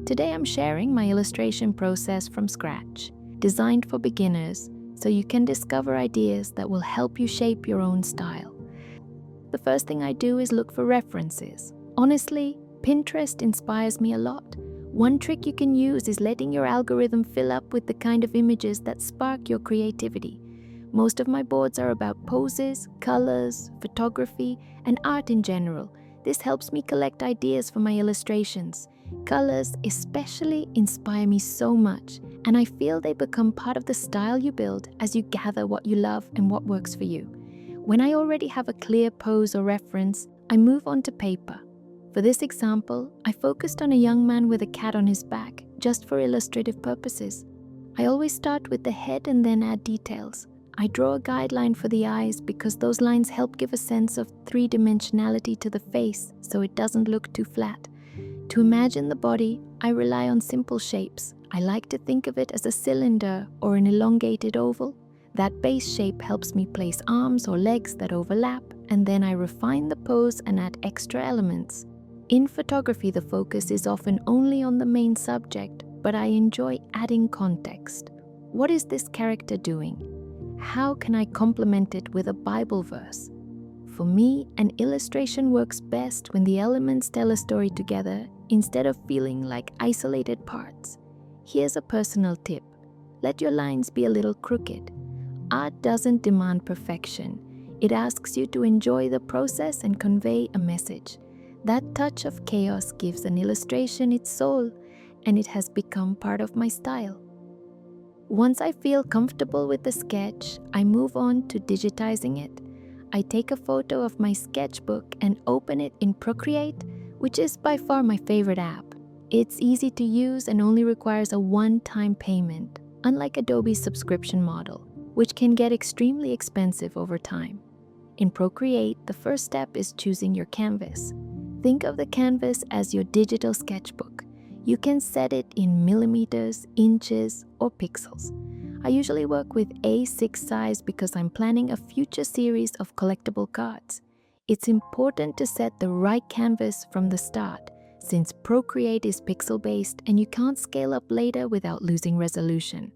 Today I'm sharing my illustration process from scratch, designed for beginners so you can discover ideas that will help you shape your own style. The first thing I do is look for references. Honestly, Pinterest inspires me a lot. One trick you can use is letting your algorithm fill up with the kind of images that spark your creativity. Most of my boards are about poses, colors, photography, and art in general. This helps me collect ideas for my illustrations. Colors especially inspire me so much, and I feel they become part of the style you build as you gather what you love and what works for you. When I already have a clear pose or reference, I move on to paper. For this example, I focused on a young man with a cat on his back, just for illustrative purposes. I always start with the head and then add details. I draw a guideline for the eyes because those lines help give a sense of three-dimensionality to the face so it doesn't look too flat. To imagine the body, I rely on simple shapes. I like to think of it as a cylinder or an elongated oval. That base shape helps me place arms or legs that overlap, and then I refine the pose and add extra elements. In photography, the focus is often only on the main subject, but I enjoy adding context. What is this character doing? How can I complement it with a Bible verse? For me, an illustration works best when the elements tell a story together instead of feeling like isolated parts. Here's a personal tip. Let your lines be a little crooked. Art doesn't demand perfection. It asks you to enjoy the process and convey a message. That touch of chaos gives an illustration its soul, and it has become part of my style. Once I feel comfortable with the sketch, I move on to digitizing it. I take a photo of my sketchbook and open it in Procreate, which is by far my favorite app. It's easy to use and only requires a one-time payment, unlike Adobe's subscription model, which can get extremely expensive over time. In Procreate, the first step is choosing your canvas. Think of the canvas as your digital sketchbook. You can set it in millimeters, inches, or pixels. I usually work with A6 size because I'm planning a future series of collectible cards. It's important to set the right canvas from the start, since Procreate is pixel-based and you can't scale up later without losing resolution.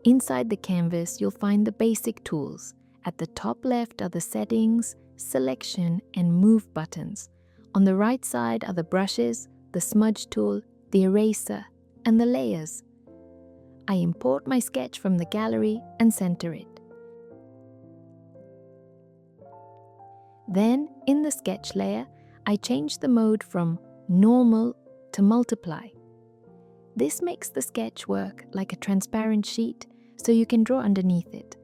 Inside the canvas, you'll find the basic tools. At the top left are the settings, selection, and move buttons. On the right side are the brushes, the smudge tool, the eraser, and the layers. I import my sketch from the gallery and center it. Then, in the sketch layer, I change the mode from normal to multiply. This makes the sketch work like a transparent sheet, so you can draw underneath it.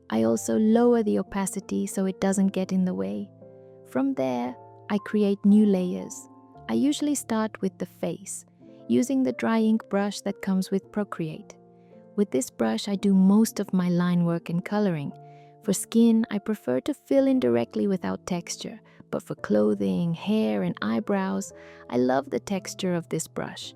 I also lower the opacity so it doesn't get in the way. From there, I create new layers. I usually start with the face, using the dry ink brush that comes with Procreate. With this brush, I do most of my line work and coloring. For skin, I prefer to fill in directly without texture, but for clothing, hair, and eyebrows, I love the texture of this brush.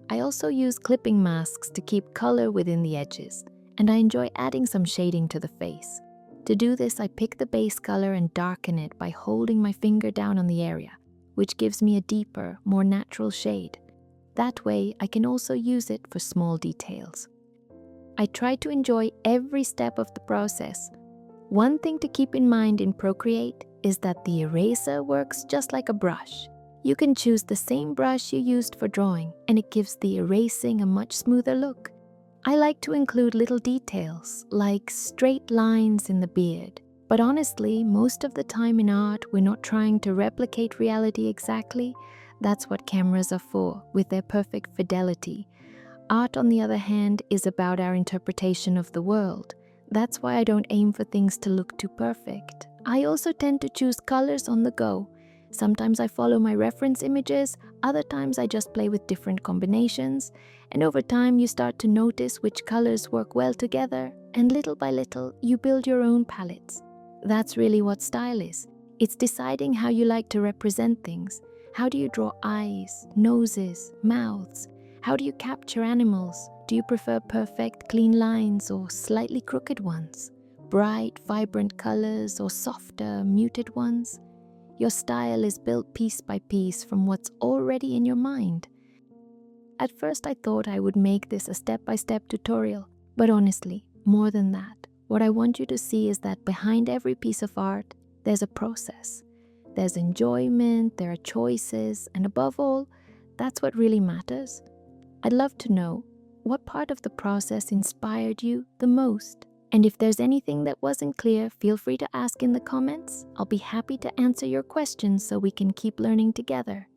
I also use clipping masks to keep color within the edges, and I enjoy adding some shading to the face. To do this, I pick the base color and darken it by holding my finger down on the area, which gives me a deeper, more natural shade. That way, I can also use it for small details. I try to enjoy every step of the process. One thing to keep in mind in Procreate is that the eraser works just like a brush. You can choose the same brush you used for drawing, and it gives the erasing a much smoother look. I like to include little details, like straight lines in the beard. But honestly, most of the time in art, we're not trying to replicate reality exactly. That's what cameras are for, with their perfect fidelity. Art, on the other hand, is about our interpretation of the world. That's why I don't aim for things to look too perfect. I also tend to choose colors on the go. Sometimes I follow my reference images, other times I just play with different combinations, and over time you start to notice which colors work well together, and little by little you build your own palettes. That's really what style is. It's deciding how you like to represent things. How do you draw eyes, noses, mouths? How do you capture animals? Do you prefer perfect, clean lines or slightly crooked ones? Bright, vibrant colors or softer, muted ones? Your style is built piece by piece from what's already in your mind. At first I thought I would make this a step-by-step tutorial, but honestly, more than that, what I want you to see is that behind every piece of art, there's a process. There's enjoyment, there are choices, and above all, that's what really matters. I'd love to know, what part of the process inspired you the most? And if there's anything that wasn't clear, feel free to ask in the comments. I'll be happy to answer your questions so we can keep learning together.